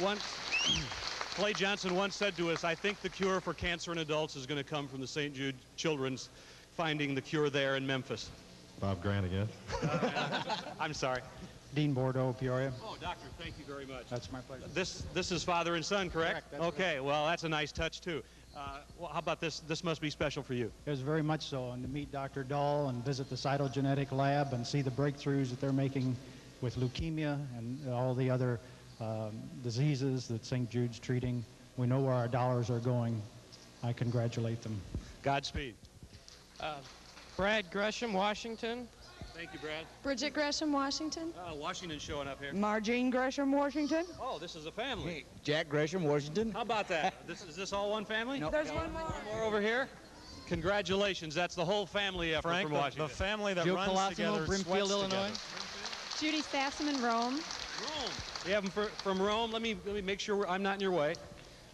Once, Clay Johnson once said to us, I think the cure for cancer in adults is going to come from the St. Jude Children's finding the cure there in Memphis. Bob Grant again. I'm sorry. Dean Bordeaux, Peoria. Oh, doctor, thank you very much. That's my pleasure. This is father and son, correct? Correct. Okay, well, that's a nice touch, too. Well, how about this? This must be special for you. It was very much so, and to meet Dr. Dahl and visit the cytogenetic lab and see the breakthroughs that they're making with leukemia and all the other diseases that St. Jude's treating. We know where our dollars are going. I congratulate them. Godspeed. Brad Gresham, Washington. Thank you, Brad. Bridget Gresham, Washington. Washington's showing up here. Margene Gresham, Washington. Oh, this is a family. Jack Gresham, Washington. How about that? Is this all one family? No. There's one more. One more over here. Congratulations. That's the whole family effort Frank, from Washington. the family that Joe runs Colosimo, together, Brimfield, sweats Illinois. together. Judy Sassaman, Rome. Rome. We have them from Rome. Let me make sure I'm not in your way.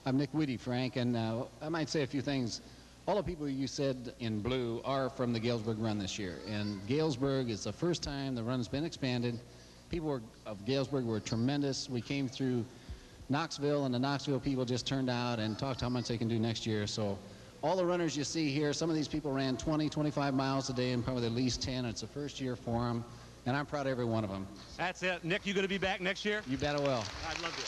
I'm Nick Whitty, Frank, and I might say a few things. All the people you said in blue are from the Galesburg run this year, and Galesburg is the first time the run's been expanded. People of Galesburg were tremendous. We came through Knoxville, and the Knoxville people just turned out and talked how much they can do next year. So all the runners you see here, some of these people ran 20, 25 miles a day and probably at least 10. It's the first year for them, and I'm proud of every one of them. That's it. Nick, you going to be back next year? You bet I will. I'd love to.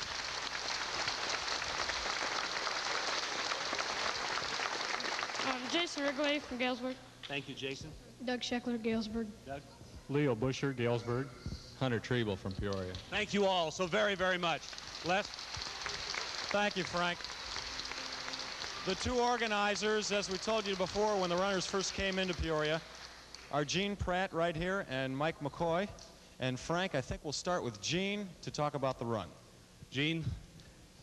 Jason Wrigley from Galesburg. Thank you, Jason. Doug Scheckler, Galesburg. Doug. Leo Busher, Galesburg. Hunter Treble from Peoria. Thank you all so very, very much. Les? Thank you, Frank. The two organizers, as we told you before when the runners first came into Peoria, are Gene Pratt right here and Mike McCoy. And Frank, I think we'll start with Gene to talk about the run. Gene,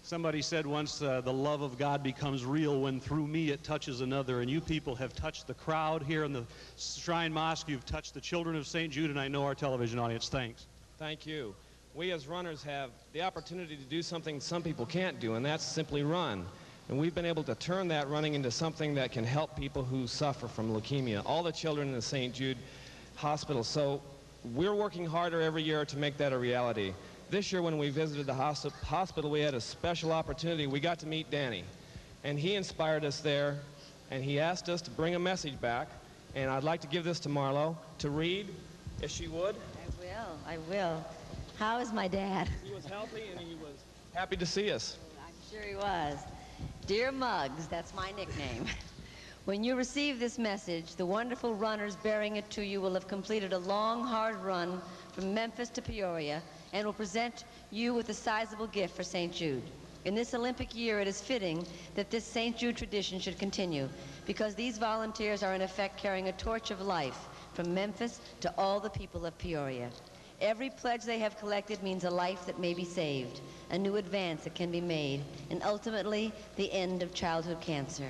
somebody said once, the love of God becomes real when through me it touches another, and you people have touched the crowd here in the Shrine Mosque. You've touched the children of St. Jude, and I know our television audience. Thanks. Thank you. We as runners have the opportunity to do something some people can't do, and that's simply run. And we've been able to turn that running into something that can help people who suffer from leukemia, all the children in the St. Jude Hospital. So we're working harder every year to make that a reality. This year when we visited the hospital, we had a special opportunity. We got to meet Danny, and he inspired us there, and he asked us to bring a message back, and I'd like to give this to Marlo to read, if she would. I will. How is my dad? He was healthy, and he was happy to see us. I'm sure he was. Dear Muggs, that's my nickname. When you receive this message, the wonderful runners bearing it to you will have completed a long, hard run from Memphis to Peoria and will present you with a sizable gift for St. Jude. In this Olympic year, it is fitting that this St. Jude tradition should continue because these volunteers are in effect carrying a torch of life from Memphis to all the people of Peoria. Every pledge they have collected means a life that may be saved, a new advance that can be made, and ultimately the end of childhood cancer.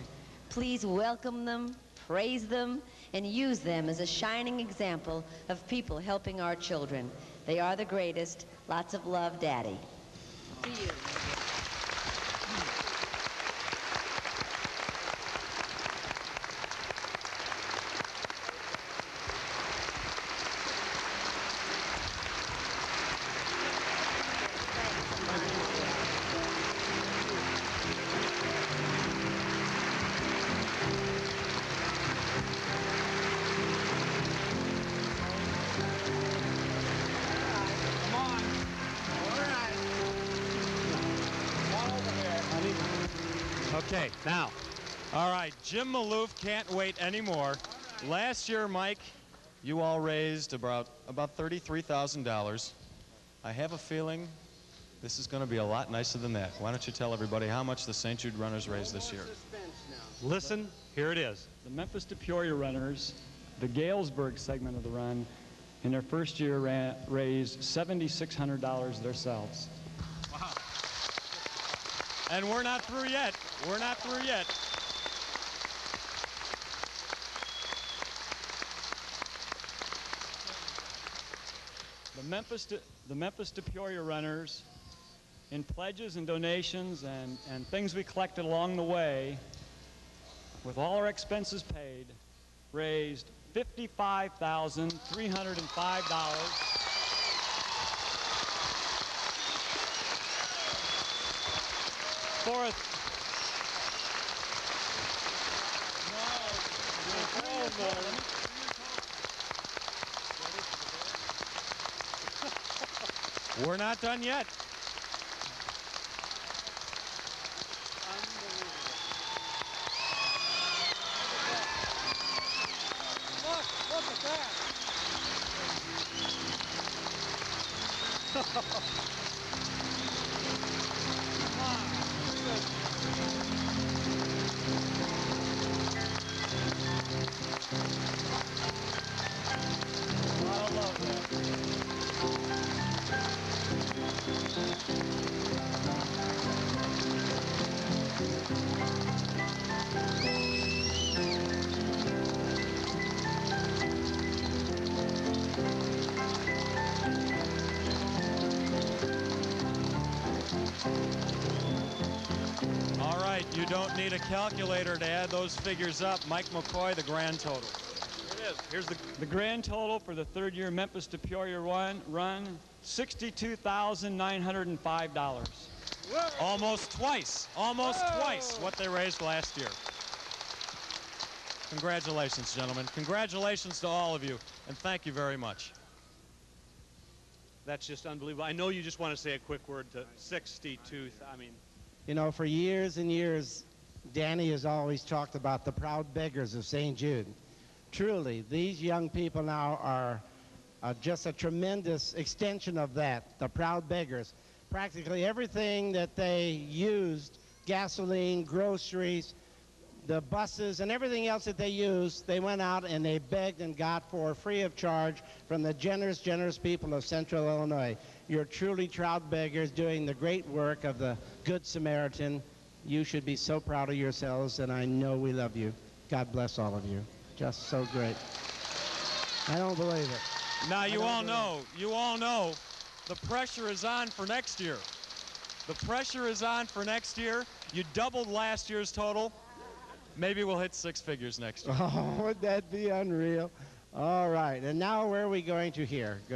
Please welcome them, praise them, and use them as a shining example of people helping our children. They are the greatest. Lots of love, Daddy. To you. Okay, now. All right, Jim Maloof can't wait anymore. Last year, Mike, you all raised about $33,000. I have a feeling this is going to be a lot nicer than that. Why don't you tell everybody how much the St. Jude runners raised this year? Listen, here it is. The Memphis to Peoria runners, the Galesburg segment of the run, in their first year raised $7,600 themselves. Wow. And we're not through yet. We're not through yet. The Memphis to Peoria runners, in pledges and donations and things we collected along the way, with all our expenses paid, raised $55,305. fourth. We're not done yet. Look at that. I love that. All right, you don't need a calculator to add those figures up. Mike McCoy, the grand total. Here it is. Here's the grand total for the third year Memphis to Peoria run, $62,905. Almost twice what they raised last year. Congratulations, gentlemen. Congratulations to all of you, and thank you very much. That's just unbelievable. I know you just want to say a quick word to 62. I mean, You know, for years and years, Danny has always talked about the proud beggars of St. Jude. Truly, these young people now are just a tremendous extension of that, the proud beggars. Practically everything that they used, gasoline, groceries, the buses, and everything else that they used, they went out and they begged and got for free of charge from the generous, generous people of Central Illinois. You're truly proud beggars doing the great work of the Good Samaritan. You should be so proud of yourselves, and I know we love you. God bless all of you. Just so great. I don't believe it. Now, you all know, the pressure is on for next year. The pressure is on for next year. You doubled last year's total. Maybe we'll hit six figures next year. Oh, would that be unreal? All right, and now where are we going to hear? Go.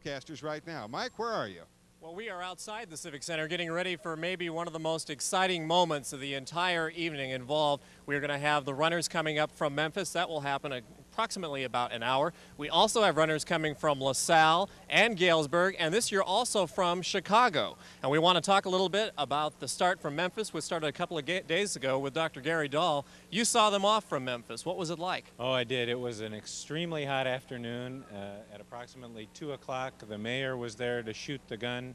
Casters right now. Mike, where are you? Well, we are outside the Civic Center getting ready for maybe one of the most exciting moments of the entire evening involved. We're going to have the runners coming up from Memphis. That will happen approximately about an hour. We also have runners coming from LaSalle and Galesburg, and this year also from Chicago. And we want to talk a little bit about the start from Memphis, which started a couple of days ago with Dr. Gary Dahl. You saw them off from Memphis. What was it like? Oh, I did. It was an extremely hot afternoon. At approximately 2 o'clock, the mayor was there to shoot the gun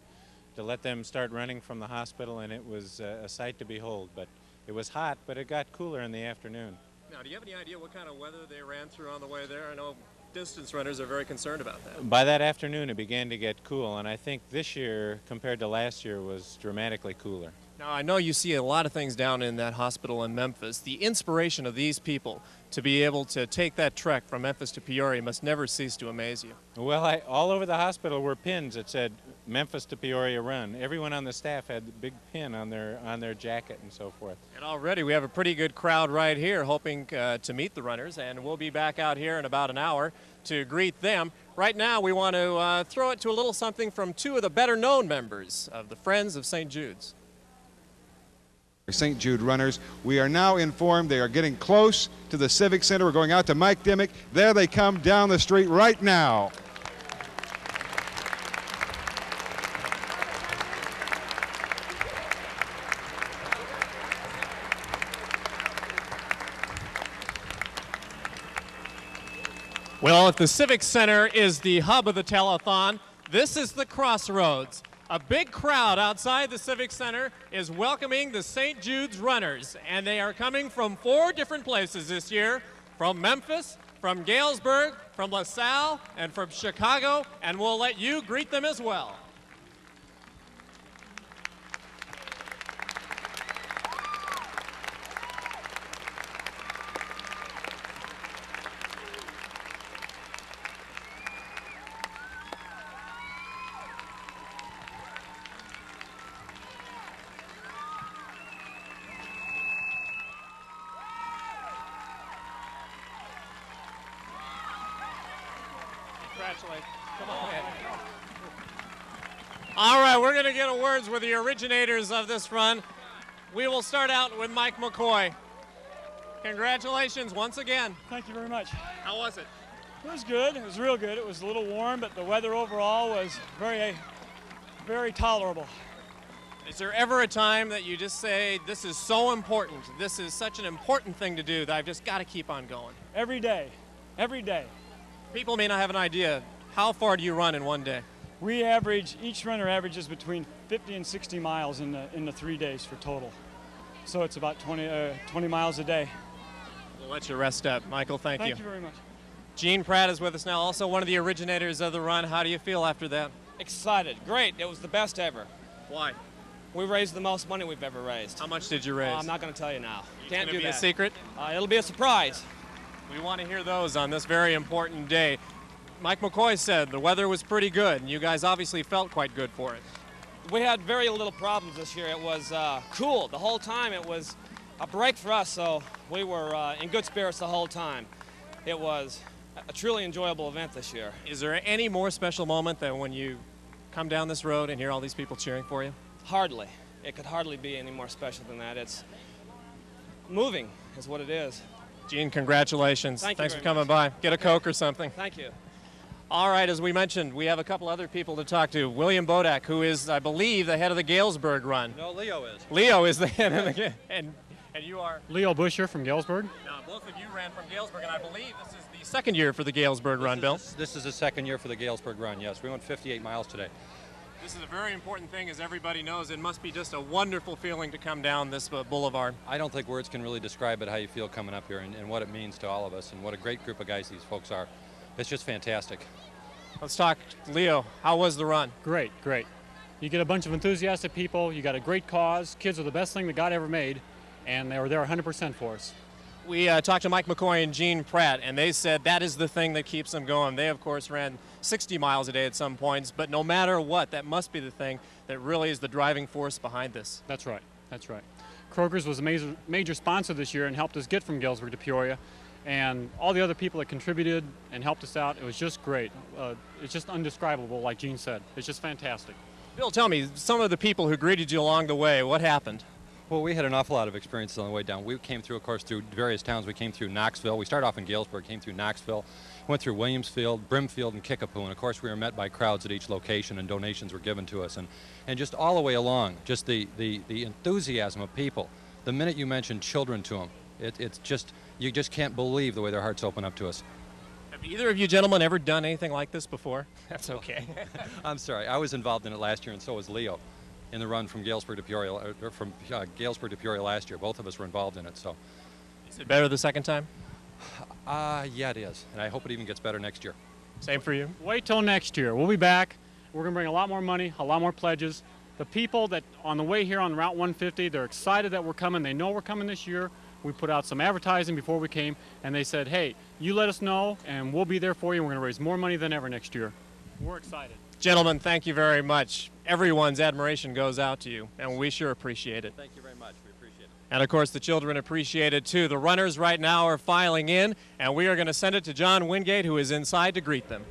to let them start running from the hospital, and it was a sight to behold. But it was hot, but it got cooler in the afternoon. Now, do you have any idea what kind of weather they ran through on the way there? I know distance runners are very concerned about that. By that afternoon, it began to get cool, and I think this year, compared to last year, was dramatically cooler. Now, I know you see a lot of things down in that hospital in Memphis. The inspiration of these people to be able to take that trek from Memphis to Peoria must never cease to amaze you. Well, all over the hospital were pins that said Memphis to Peoria run. Everyone on the staff had the big pin on their jacket and so forth. And already we have a pretty good crowd right here hoping to meet the runners, and we'll be back out here in about an hour to greet them. Right now we want to throw it to a little something from two of the better known members of the Friends of St. Jude's. St. Jude runners. We are now informed they are getting close to the Civic Center. We're going out to Mike Dimmick. There they come down the street right now. Well, if the Civic Center is the hub of the telethon, this is the crossroads. A big crowd outside the Civic Center is welcoming the St. Jude's runners, and they are coming from 4 different places this year, from Memphis, from Galesburg, from LaSalle, and from Chicago, and we'll let you greet them as well. Congratulations. Come on. All right, we're going to get words with the originators of this run. We will start out with Mike McCoy. Congratulations once again. Thank you very much. How was it? It was good. It was real good. It was a little warm, but the weather overall was very, very tolerable. Is there ever a time that you just say, this is so important, this is such an important thing to do that I've just got to keep on going? Every day. Every day. People may not have an idea. How far do you run in one day? We average, each runner averages between 50 and 60 miles in the 3 days for total. So it's about 20 miles a day. We'll let you rest up. Michael, thank you. Thank you very much. Gene Pratt is with us now, also one of the originators of the run. How do you feel after that? Excited. Great. It was the best ever. Why? We raised the most money we've ever raised. How much did you raise? I'm not going to tell you now. Can't do be that. a secret? It'll be a surprise. We want to hear those on this very important day. Mike McCoy said the weather was pretty good, and you guys obviously felt quite good for it. We had very little problems this year. It was cool the whole time. It was a break for us, so we were in good spirits the whole time. It was a truly enjoyable event this year. Is there any more special moment than when you come down this road and hear all these people cheering for you? Hardly. It could hardly be any more special than that. It's moving is what it is. Gene, congratulations. Thanks for coming by. Get a Coke or something. Thank you. All right, as we mentioned, we have a couple other people to talk to. William Bodak, who is, I believe, the head of the Galesburg run. No, Leo is. Leo is the head of the and you are? Leo Busher from Galesburg. Now, both of you ran from Galesburg, and I believe this is the second year for the Galesburg run, Bill. This is the second year for the Galesburg run, yes. We went 58 miles today. This is a very important thing, as everybody knows. It must be just a wonderful feeling to come down this boulevard. I don't think words can really describe it, how you feel coming up here and what it means to all of us and what a great group of guys these folks are. It's just fantastic. Let's talk, Leo. How was the run? Great, great. You get a bunch of enthusiastic people. You got a great cause. Kids are the best thing that God ever made, and they were there 100% for us. We talked to Mike McCoy and Gene Pratt, and they said that is the thing that keeps them going. They, of course, ran 60 miles a day at some points, but no matter what, that must be the thing that really is the driving force behind this. That's right. That's right. Kroger's was a major sponsor this year and helped us get from Galesburg to Peoria. And all the other people that contributed and helped us out, it was just great. It's just indescribable, like Gene said. It's just fantastic. Bill, tell me, some of the people who greeted you along the way, what happened? Well, we had an awful lot of experiences on the way down. We came through, of course, through various towns. We came through Knoxville. We started off in Galesburg, came through Knoxville, went through Williamsfield, Brimfield, and Kickapoo. And, of course, we were met by crowds at each location, and donations were given to us. And just all the way along, just the enthusiasm of people. The minute you mention children to them, it's just, you just can't believe the way their hearts open up to us. Have either of you gentlemen ever done anything like this before? That's okay. I'm sorry. I was involved in it last year, and so was Leo, in the run from Galesburg to Peoria, or from Galesburg to Peoria last year. Both of us were involved in it. So, is it better the second time? Yeah, it is, and I hope it even gets better next year. Same for you. Wait till next year. We'll be back. We're going to bring a lot more money, a lot more pledges. The people that on the way here on Route 150, they're excited that we're coming. They know we're coming this year. We put out some advertising before we came, and they said, hey, you let us know, and we'll be there for you. We're going to raise more money than ever next year. We're excited. Gentlemen, thank you very much. Everyone's admiration goes out to you, and we sure appreciate it. Thank you very much. We appreciate it. And, of course, the children appreciate it, too. The runners right now are filing in, and we are going to send it to John Wingate, who is inside to greet them.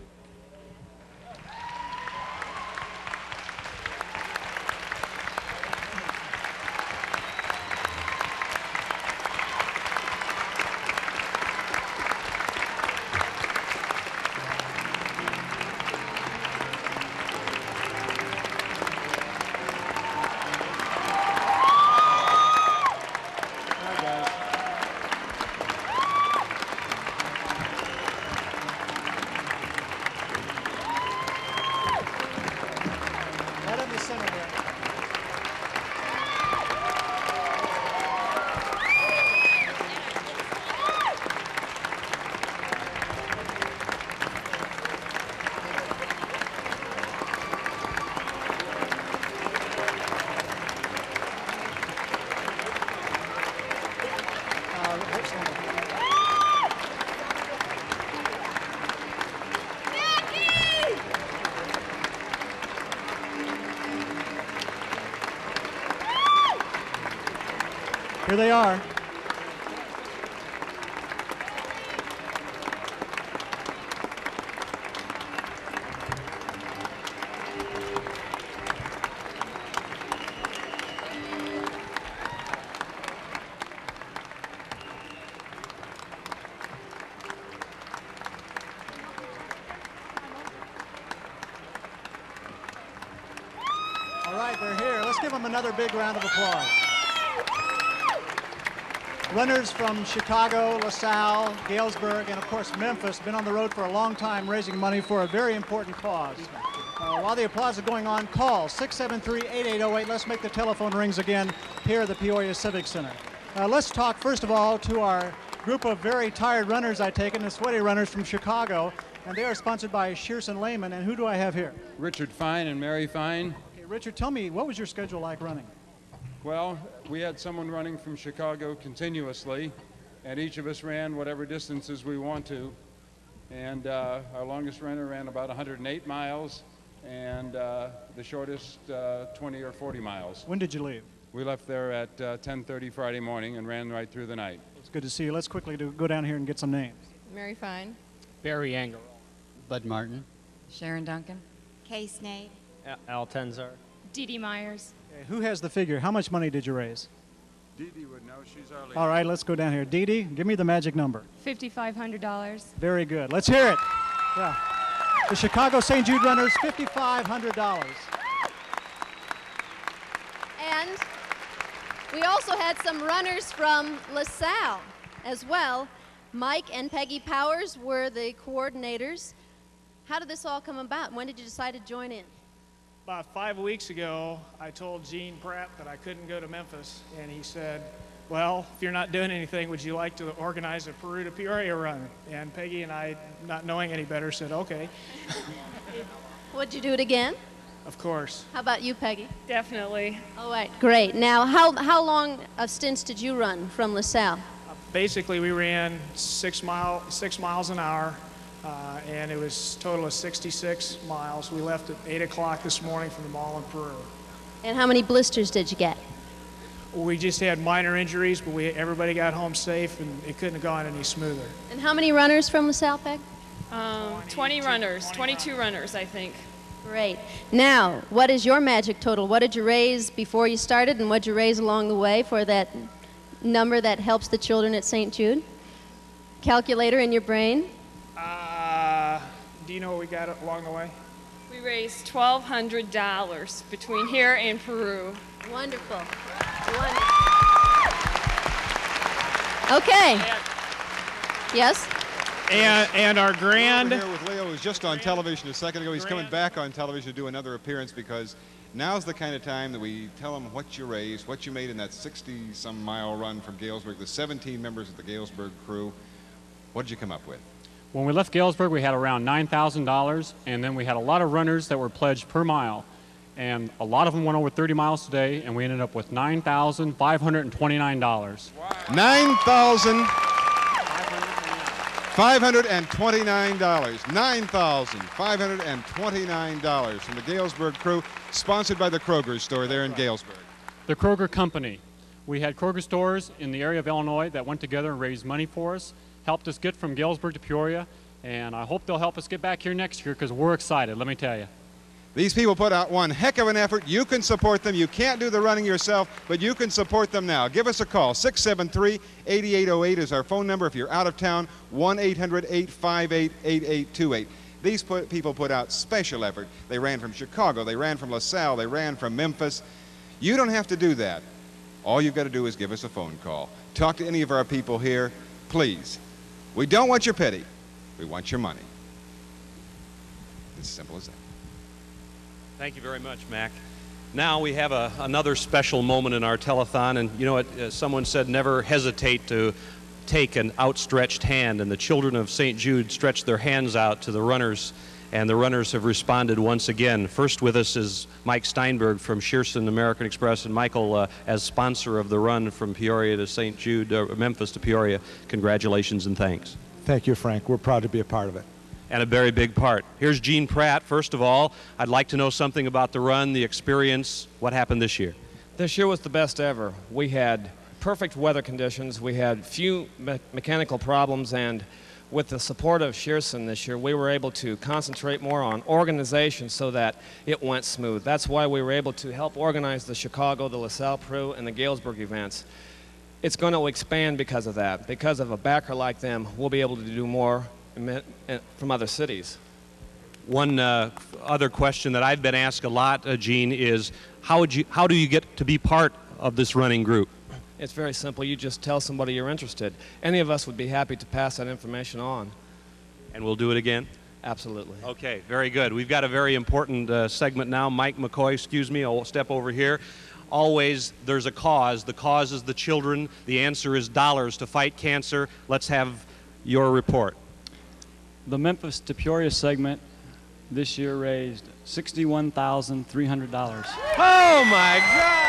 Here they are. give them another big round of applause. Runners from Chicago, LaSalle, Galesburg, and of course Memphis, been on the road for a long time raising money for a very important cause. While the applause is going on, call 673-8808. Let's make the telephone rings again here at the Peoria Civic Center. Let's talk first of all to our group of very tired runners, I take it, and sweaty runners from Chicago, and they are sponsored by Shearson Lehman. And who do I have here? Richard Fine and Mary Fine. Okay, Richard, tell me, what was your schedule like running? Well, we had someone running from Chicago continuously, and each of us ran whatever distances we want to. And our longest runner ran about 108 miles, and the shortest 20 or 40 miles. When did you leave? We left there at 10:30 Friday morning and ran right through the night. It's good to see you. Let's quickly go down here and get some names. Mary Fine. Barry Anger. Bud Martin. Sharon Duncan. Kay Snade. Al Tenzar. Dee Dee Myers. Okay, who has the figure? How much money did you raise? Dee Dee would know. She's our leader. All right, let's go down here. Dee Dee, give me the magic number. $5,500. Very good. Let's hear it. Yeah. The Chicago St. Jude Runners, $5,500. And we also had some runners from LaSalle as well. Mike and Peggy Powers were the coordinators. How did this all come about? When did you decide to join in? About 5 weeks ago, I told Gene Pratt that I couldn't go to Memphis, and he said, well, if you're not doing anything, would you like to organize a Peru to Peoria run? And Peggy and I, not knowing any better, said, okay. Would you do it again? Of course. How about you, Peggy? Definitely. All right, great. Now, how long of stints did you run from LaSalle? Basically, we ran 6 miles an hour, and it was a total of 66 miles. We left at 8 o'clock this morning from the mall in Peru. And how many blisters did you get? We just had minor injuries, but everybody got home safe, and it couldn't have gone any smoother. And how many runners from LaSalle, Peg? 20 runners, 22 runners, I think. Great. Now, what is your magic total? What did you raise before you started, and what did you raise along the way for that number that helps the children at St. Jude? Calculator in your brain? Do you know what we got along the way? We raised $1,200 between here and Peru. Wonderful. Okay. Yes? And our grand... We're here with Leo, who's just on television a second ago. He's coming back on television to do another appearance because now's the kind of time that we tell him what you raised, what you made in that 60-some mile run from Galesburg, the 17 members of the Galesburg crew. What did you come up with? When we left Galesburg, we had around $9,000, and then we had a lot of runners that were pledged per mile. And a lot of them went over 30 miles today, and we ended up with $9,529. $9,529. $9,529 from the Galesburg crew, sponsored by the Kroger store there in Galesburg. The Kroger Company. We had Kroger stores in the area of Illinois that went together and raised money for us, helped us get from Galesburg to Peoria, and I hope they'll help us get back here next year because we're excited, let me tell you. These people put out one heck of an effort. You can support them. You can't do the running yourself, but you can support them now. Give us a call. 673-8808 is our phone number. If you're out of town, 1-800-858-8828. These people put out special effort. They ran from Chicago. They ran from LaSalle. They ran from Memphis. You don't have to do that. All you've got to do is give us a phone call. Talk to any of our people here, please. We don't want your pity. We want your money. It's as simple as that. Thank you very much, Mac. Now we have another special moment in our telethon, and you know what, someone said never hesitate to take an outstretched hand, and the children of St. Jude stretched their hands out to the runners, and the runners have responded once again. First with us is Mike Steinberg from Shearson American Express, and Michael, as sponsor of the run from Peoria to St. Jude, Memphis to Peoria, congratulations and thanks. Thank you, Frank. We're proud to be a part of it. And a very big part. Here's Gene Pratt. First of all, I'd like to know something about the run, the experience. What happened this year? This year was the best ever. We had perfect weather conditions. We had few mechanical problems, and with the support of Shearson this year, we were able to concentrate more on organization so that it went smooth. That's why we were able to help organize the Chicago, the LaSalle Peru, and the Galesburg events. It's going to expand because of that. Because of a backer like them, we'll be able to do more from other cities. One other question that I've been asked a lot, Gene, is how do you get to be part of this running group? It's very simple. You just tell somebody you're interested. Any of us would be happy to pass that information on. And we'll do it again? Absolutely. Okay, very good. We've got a very important segment now. Mike McCoy, excuse me, I'll step over here. Always there's a cause. The cause is the children. The answer is dollars to fight cancer. Let's have your report. The Memphis to Peoria segment this year raised $61,300. Oh my God!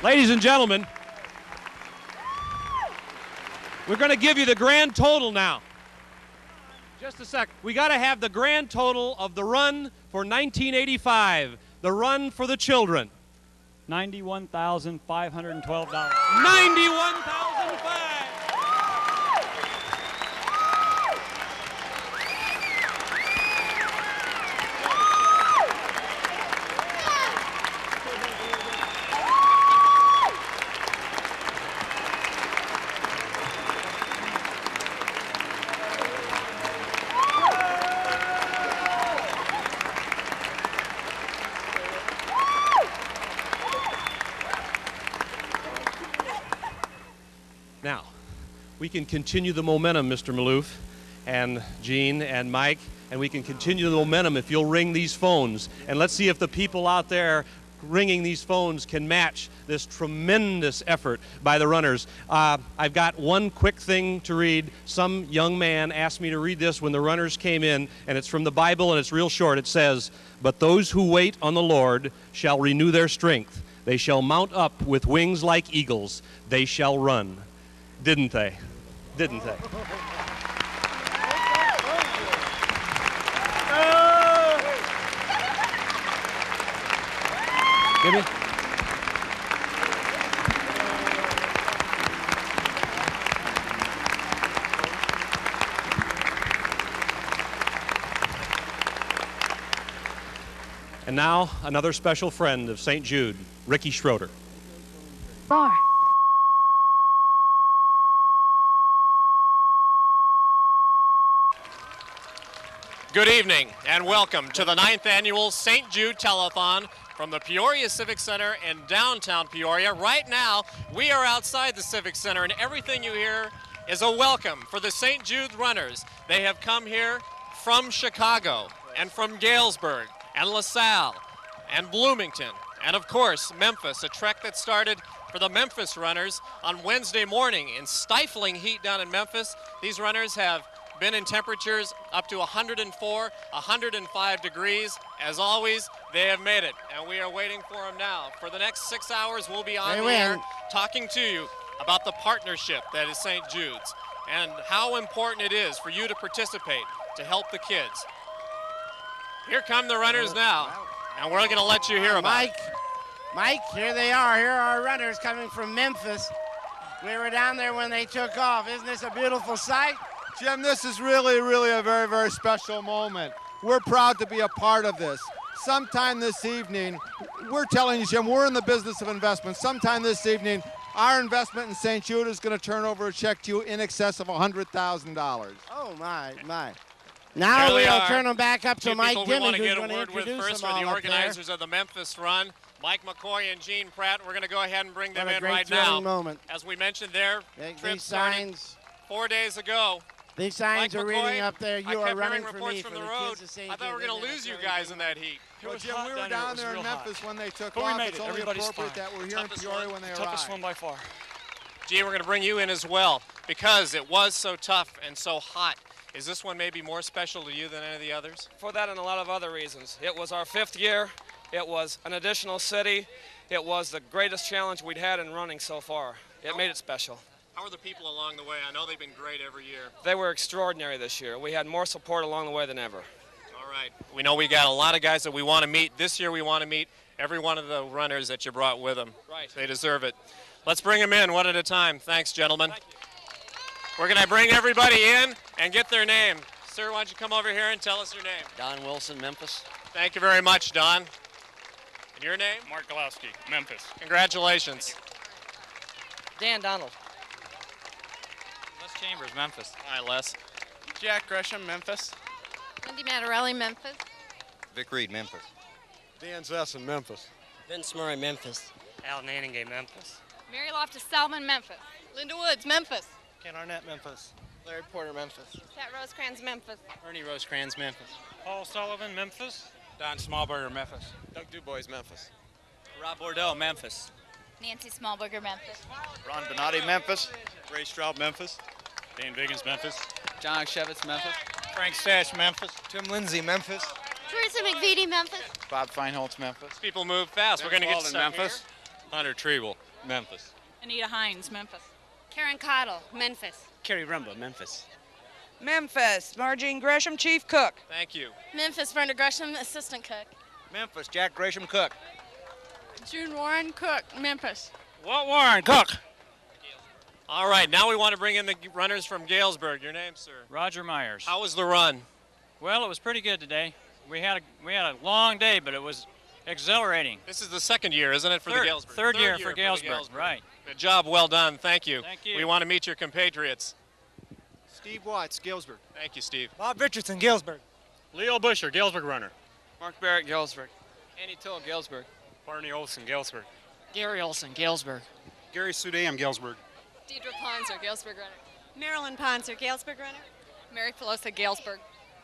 Ladies and gentlemen, we're going to give you the grand total now. Just a sec. We got to have the grand total of the run for 1985, the run for the children. $91,512. $91,500. Now, we can continue the momentum, Mr. Maloof and Gene and Mike, and we can continue the momentum if you'll ring these phones. And let's see if the people out there ringing these phones can match this tremendous effort by the runners. I've got one quick thing to read. Some young man asked me to read this when the runners came in, and it's from the Bible, and it's real short. It says, "But those who wait on the Lord shall renew their strength. They shall mount up with wings like eagles. They shall run." Didn't they? Didn't they? Give me. And now, another special friend of St. Jude, Ricky Schroeder. Bar. Good evening and welcome to the 9th annual St. Jude Telethon from the Peoria Civic Center in downtown Peoria. Right now, we are outside the Civic Center, and everything you hear is a welcome for the St. Jude runners. They have come here from Chicago and from Galesburg and LaSalle and Bloomington and, of course, Memphis, a trek that started for the Memphis runners on Wednesday morning in stifling heat down in Memphis. These runners have been in temperatures up to 104, 105 degrees. As always, they have made it, and we are waiting for them now. For the next 6 hours, we'll be on the air talking to you about the partnership that is St. Jude's and how important it is for you to participate to help the kids. Here come the runners now, and we're going to let you hear about it. Mike, here they are. Here are our runners coming from Memphis. We were down there when they took off. Isn't this a beautiful sight? Jim, this is really, really a very, very special moment. We're proud to be a part of this. Sometime this evening, we're telling you, Jim, we're in the business of investment. Sometime this evening, our investment in St. Jude is going to turn over a check to you in excess of $100,000. Oh, my. Now we'll turn them back up to Mike Dimmy, we want to who's get a going to word with introduce first them for the all organizers of the Memphis Run, Mike McCoy and Gene Pratt. We're going to go ahead and bring them What a in great right now. moment. As we mentioned, their trip These started signs, 4 days ago. these signs Mike are McCoy, reading up there. I You are kept running hearing for reports me from for the the road. kids of St. I thought we were Jude. going to lose you guys in that heat. Well, Jim, we were down there in Memphis when they took But we off. made It's it. only Everybody's appropriate fine. that we're here in Peoria when they Toughest arrive. one by far. Gene, we're going to bring you in as well because it was so tough and so hot. Is this one maybe more special to you than any of the others? For that and a lot of other reasons. It was our 5th year. It was an additional city. It was the greatest challenge we'd had in running so far. It made it special. How are the people along the way? I know they've been great every year. They were extraordinary this year. We had more support along the way than ever. All right. We know we got a lot of guys that we want to meet. This year we want to meet every one of the runners that you brought with them. Right. They deserve it. Let's bring them in one at a time. Thanks, gentlemen. We're going to bring everybody in and get their name. Sir, why don't you come over here and tell us your name? Don Wilson, Memphis. Thank you very much, Don. And your name? Mark Golowski, Memphis. Congratulations. Dan Donald. Les Chambers, Memphis. Hi, Les. Jack Gresham, Memphis. Wendy Mattarelli, Memphis. Vic Reed, Memphis. Dan Zesson, Memphis. Vince Murray, Memphis. Al Nanningham, Memphis. Mary Loftus Salmon, Memphis. Linda Woods, Memphis. Ken Arnett, Memphis. Larry Porter, Memphis. Pat Rosecrans, Memphis. Ernie Rosecrans, Memphis. Paul Sullivan, Memphis. Don Smallberger, Memphis. Doug Dubois, Memphis. Rob Bordeaux, Memphis. Nancy Smallberger, Memphis. Ron Benatti, Memphis. Ray Straub, Memphis. Dan Biggins, Memphis. John Shevitz, Memphis. Frank Stash, Memphis. Tim Lindsay, Memphis. Teresa McVitie, Memphis. Bob Feinholtz, Memphis. People move fast. We're going to get Walden, started Memphis. Hunter Treble, Memphis. Anita Hines, Memphis. Karen Cottle, Memphis. Kerry Rumba, Memphis. Memphis, Margene Gresham, Chief Cook. Thank you. Memphis, Brenda Gresham, Assistant Cook. Memphis, Jack Gresham Cook. June Warren, Cook, Memphis. Walt Warren, Cook. All right, now we want to bring in the runners from Galesburg. Your name, sir? Roger Myers. How was the run? Well, it was pretty good today. We had a long day, but it was exhilarating. This is the second year, isn't it, for the Galesburg? Third year for Galesburg, right. Good job, well done. Thank you. Thank you. We want to meet your compatriots. Steve Watts, Galesburg. Thank you, Steve. Bob Richardson, Galesburg. Leo Busher, Galesburg runner. Mark Barrett, Galesburg. Andy Toll, Galesburg. Barney Olson, Galesburg. Gary Olson, Galesburg. Gary Sudam, Galesburg. Deidre Ponzer, Galesburg runner. Marilyn Ponzer, Galesburg runner. Mary Pelosa, Galesburg.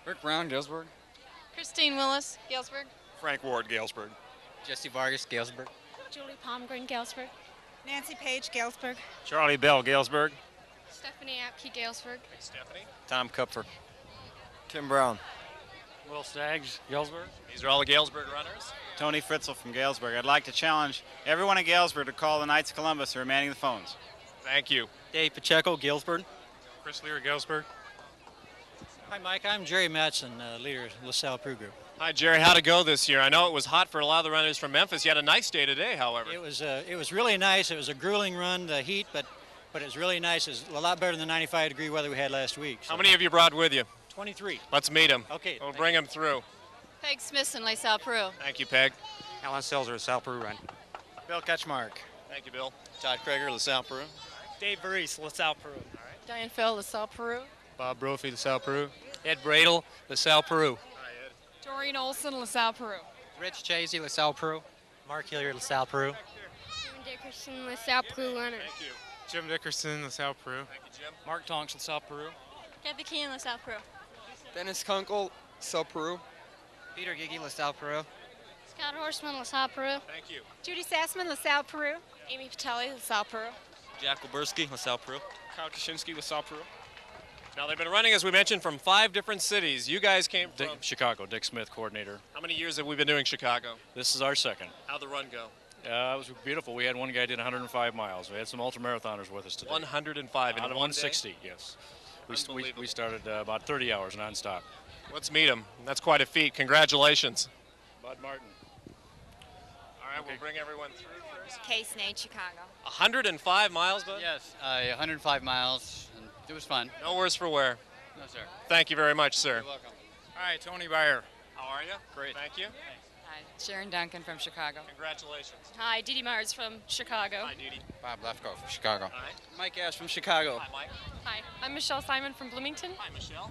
Rick Brown, Galesburg. Christine Willis, Galesburg. Frank Ward, Galesburg. Jesse Vargas, Galesburg. Julie Palmgren, Galesburg. Nancy Page, Galesburg. Charlie Bell, Galesburg. Stephanie Apke, Galesburg. Thanks, Stephanie. Tom Kupfer. Tim Brown. Will Staggs, Galesburg. These are all the Galesburg runners. Tony Fritzel from Galesburg. I'd like to challenge everyone in Galesburg to call the Knights of Columbus who are manning the phones. Thank you. Dave Pacheco, Galesburg. Chris Lear, Galesburg. Hi, Mike. I'm Jerry Matson, leader of LaSalle Peru Group. Hi, Jerry. How'd it go this year? I know it was hot for a lot of the runners from Memphis. You had a nice day today, however. It was really nice. It was a grueling run, the heat, but it was really nice. It was a lot better than the 95-degree weather we had last week. So. How many have you brought with you? 23. Let's meet them. Okay. We'll bring them through. Peg Smithson, LaSalle, Peru. Thank you, Peg. Alan Selzer, LaSalle Peru Run. Bill Ketchmark. Thank you, Bill. Todd Krager, LaSalle Peru. Dave Varese, LaSalle Peru. Diane Phil, LaSalle, Peru. Bob Brophy, LaSalle Peru. Ed Bradle, LaSalle Peru. Doreen Olson, LaSalle, Peru. Rich Chasey, LaSalle Peru. Mark Hilliard, LaSalle Peru. Jim Dickerson, LaSalle, Peru runner. Thank you. Jim Dickerson, LaSalle Peru. Thank you, Jim. Mark Tonks, LaSalle Peru. Kathy Keane, LaSalle, Peru. Dennis Kunkel, LaSalle Peru. Peter Gigi, LaSalle Peru. Scott Horseman, LaSalle, Peru. Thank you. Judy Sassman, LaSalle, Peru. Amy Patelli, LaSalle, Peru. Jack Wilburski, LaSalle Peru. Kyle Kaczynski, LaSalle Peru. Now, they've been running, as we mentioned, from 5 different cities. You guys came from Chicago, Dick Smith, coordinator. How many years have we been doing Chicago? This is our second. How'd the run go? It was beautiful. We had one guy did 105 miles. We had some ultramarathoners with us today. 105 in Out of one 160, day? yes. We started about 30 hours nonstop. Let's meet him. That's quite a feat. Congratulations. Bud Martin. All right, we'll bring everyone through first. Case Nate, Chicago. 105 miles, Bud? Yes, 105 miles, and it was fun. No worse for wear. No, sir. Thank you very much, sir. You're welcome. All right, Tony Byer. How are you? Great. Thank you. Hi, Sharon Duncan from Chicago. Congratulations. Hi, Dee Dee Mars from Chicago. Hi, Dee Dee. Bob Lefko from Chicago. Hi. Mike Ash from Chicago. Hi, Mike. Hi, I'm Michelle Simon from Bloomington. Hi, Michelle.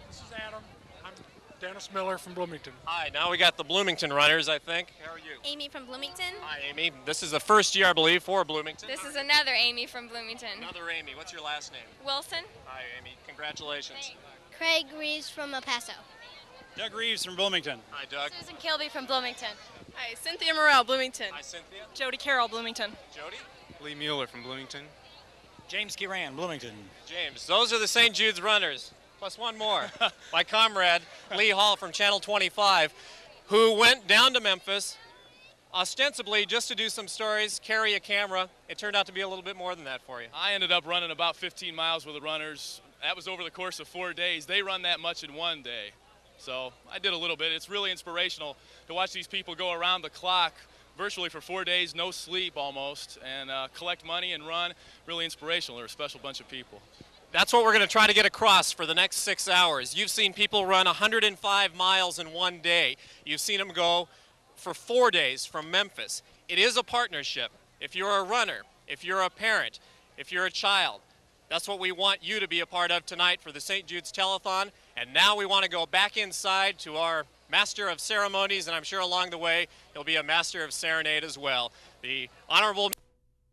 This is Adam. I'm Dennis Miller from Bloomington. Hi, now we got the Bloomington runners, I think. How are you? Amy from Bloomington. Hi, Amy. This is the first year, I believe, for Bloomington. This is another Amy from Bloomington. Another Amy. What's your last name? Wilson. Hi, Amy. Congratulations. Craig Reeves from El Paso. Doug Reeves from Bloomington. Hi, Doug. Susan Kilby from Bloomington. Hi, Cynthia Morrell, Bloomington. Hi, Cynthia. Jody Carroll, Bloomington. Jody. Lee Mueller from Bloomington. James Kiran, Bloomington. James. Those are the St. Jude's runners, plus one more. My comrade, Lee Hall from Channel 25, who went down to Memphis ostensibly just to do some stories, carry a camera. It turned out to be a little bit more than that for you. I ended up running about 15 miles with the runners. That was over the course of 4 days. They run that much in one day. So I did a little bit. It's really inspirational to watch these people go around the clock virtually for 4 days, no sleep almost, and collect money and run. Really inspirational. They're a special bunch of people. That's what we're going to try to get across for the next 6 hours. You've seen people run 105 miles in one day. You've seen them go for 4 days from Memphis. It is a partnership. If you're a runner, if you're a parent, if you're a child, that's what we want you to be a part of tonight for the St. Jude's Telethon. And now we want to go back inside to our Master of Ceremonies, and I'm sure along the way he'll be a Master of Serenade as well. The Honorable